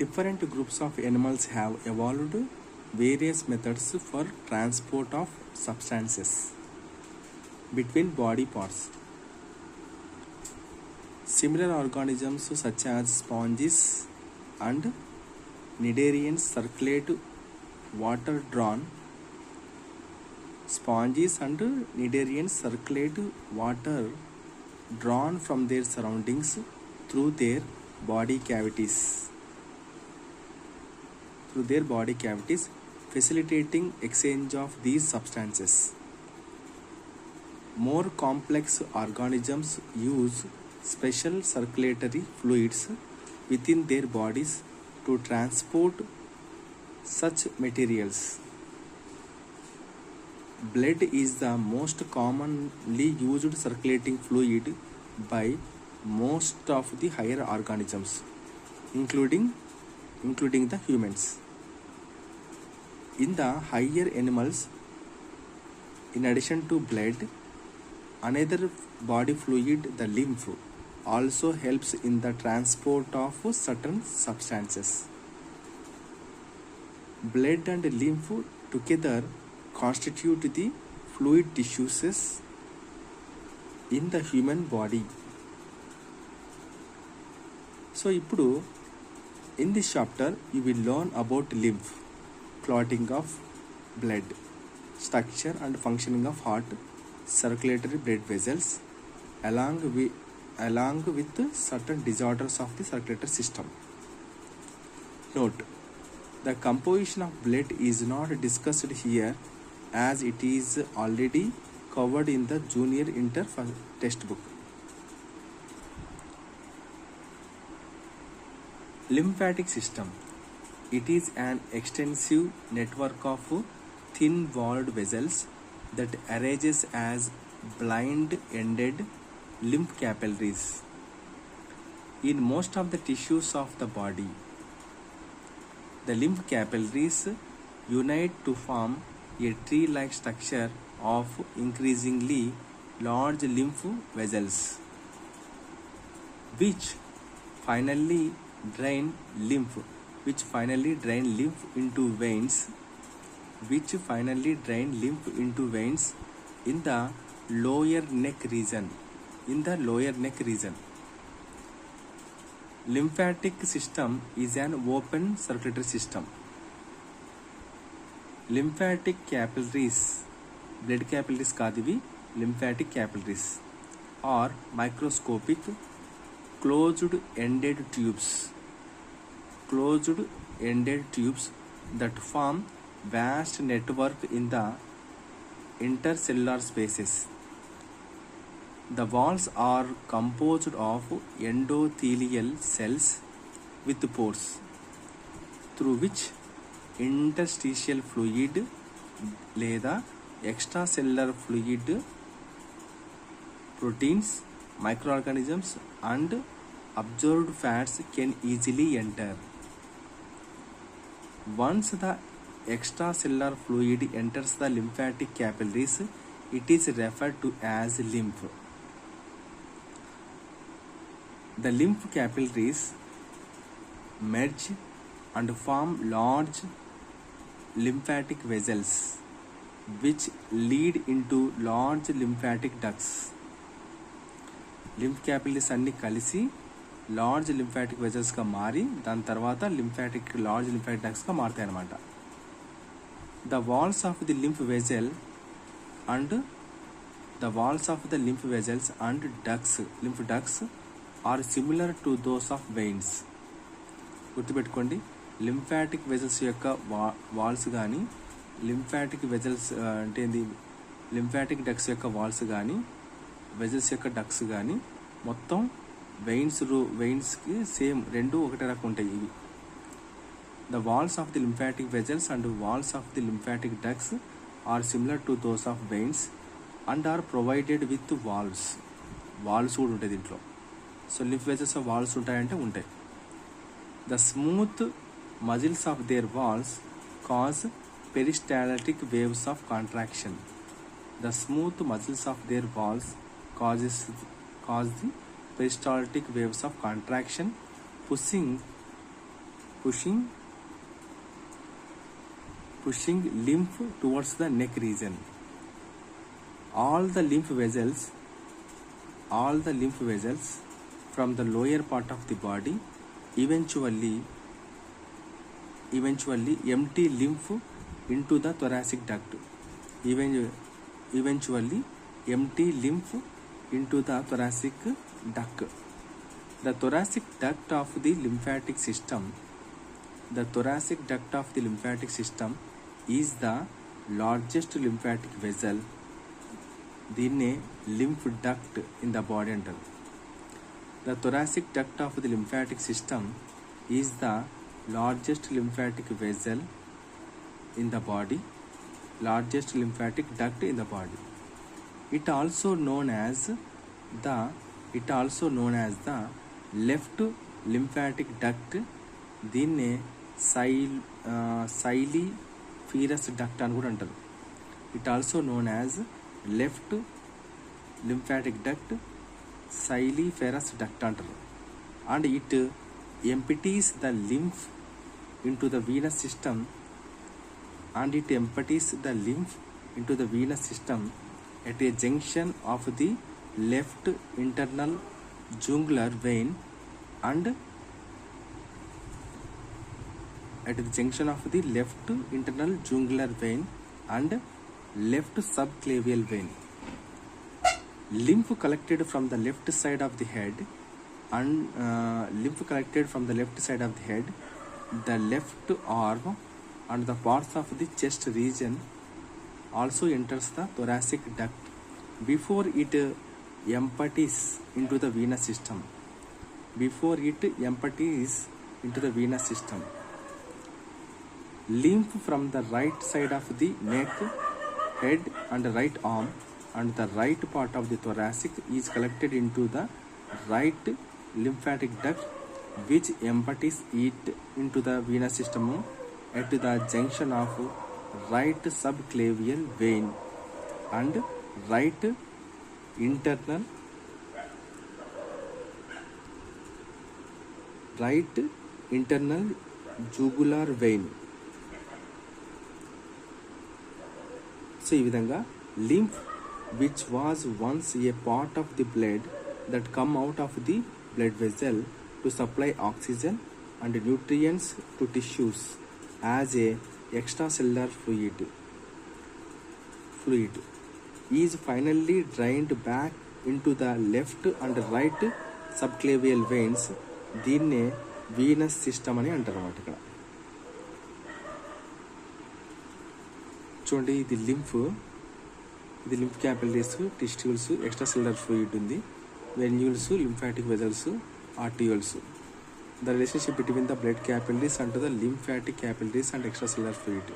Different groups of animals have evolved various methods for transport of substances between body parts. Similar organisms such as sponges and cnidarians circulate water drawn. Sponges and cnidarians circulate water drawn from their surroundings through their body cavities. Facilitating exchange of these substances. More complex organisms use special circulatory fluids within their bodies to transport such materials. Blood is the most commonly used circulating fluid by most of the higher organisms, including the humans. In the higher animals, in addition to blood, another body fluid, the lymph, also helps in the transport of certain substances. Blood and lymph together constitute the fluid tissues in the human body. So ఇప్పుడు in this chapter you will learn about lymph, clotting of blood, structure and functioning of heart, circulatory blood vessels, along with certain disorders of the circulatory system. Note, the composition of blood is not discussed here as it is already covered in the junior inter textbook. Lymphatic system. It is an extensive network of thin-walled vessels that arises as blind-ended lymph capillaries in most of the tissues of the body. The lymph capillaries unite to form a tree-like structure of increasingly large lymph vessels, which finally drain lymph into veins, in the lower neck region. Lymphatic system is an open circulatory system. Lymphatic capillaries, blood capillaries kaadivi, lymphatic capillaries are microscopic closed-ended tubes that form vast network in the intercellular spaces. The walls are composed of endothelial cells with pores through which interstitial fluid లేదా extracellular fluid, proteins, microorganisms and absorbed fats can easily enter. Once the extracellular fluid enters the lymphatic capillaries, it is referred to as lymph. The lymph capillaries merge and form large lymphatic vessels which lead into large lymphatic ducts. Lymph capillaries అన్ని కలిసి large lymphatic వెజల్స్గా మారి దాని తర్వాత large lymphatic డక్ట్స్గా మారుతాయి అన్నమాట. The walls of the lymph vessels and lymph ducts are similar to those of veins. గుర్తుపెట్టుకోండి, lymphatic vessels యొక్క walls కానీ, లింఫాటిక్ వెజల్స్ అంటే ఏంది, లింఫాటిక్ డక్ట్స్ యొక్క వాల్స్ కానీ, వెజల్స్ యొక్క డక్ట్స్ కానీ మొత్తం వెయిన్స్కి సేమ్ రెండు ఒకటే రకం ఉంటాయి ఇవి. The walls of the lymphatic vessels and walls of the lymphatic ducts are similar to those of veins and are provided with valves. Valves కూడా ఉంటాయి దీంట్లో. సో లింఫ్ వెజల్స్ వాల్స్ ఉంటాయంటే ఉంటాయి. The smooth muscles of their walls cause peristaltic waves of contraction. The smooth muscles of their walls cause the peristaltic waves of contraction, pushing pushing lymph towards the neck region. All the lymph vessels from the lower part of the body eventually empty lymph into the thoracic duct. Eventually empty lymph into the thoracic duct. The thoracic duct of the lymphatic system is the largest lymphatic vessel. దీన్నే lymph duct in the body అంటారు. The thoracic duct of the lymphatic system is the largest lymphatic vessel in the body. It also known as the left lymphatic duct. దీన్నే సైలిఫెరస్ duct అని కూడా అంటారు. It also known as left lymphatic duct, సైలిఫెరస్ duct అంటారు. And it empties the lymph into the venous system at a junction of the left internal jugular vein and left subclavian vein. Lymph collected from the left side of the head, the left arm and the parts of the chest region also enters the thoracic duct before it empties into the venous system. Lymph from the right side of the neck, head and right arm and the right part of the thoracic is collected into the right lymphatic duct, which empties it into the venous system at the junction of right subclavian vein and right internal jugular vein. So ఈ విధంగా lymph which was once a part of the blood that come out of the blood vessel to supply oxygen and nutrients to tissues as a extracellular fluid is finally drained back into the left and right subclavian veins. దీన్నే venous system అని అంటారు అన్నమాట. ఇక్కడ చూడండి, ఇది lymph capillaries, టిస్ట్యూల్స్, extracellular fluid ఉంది, venules, lymphatic vessels, arterioles. The relationship between the blood capillaries and the lymphatic capillaries and extracellular fluid.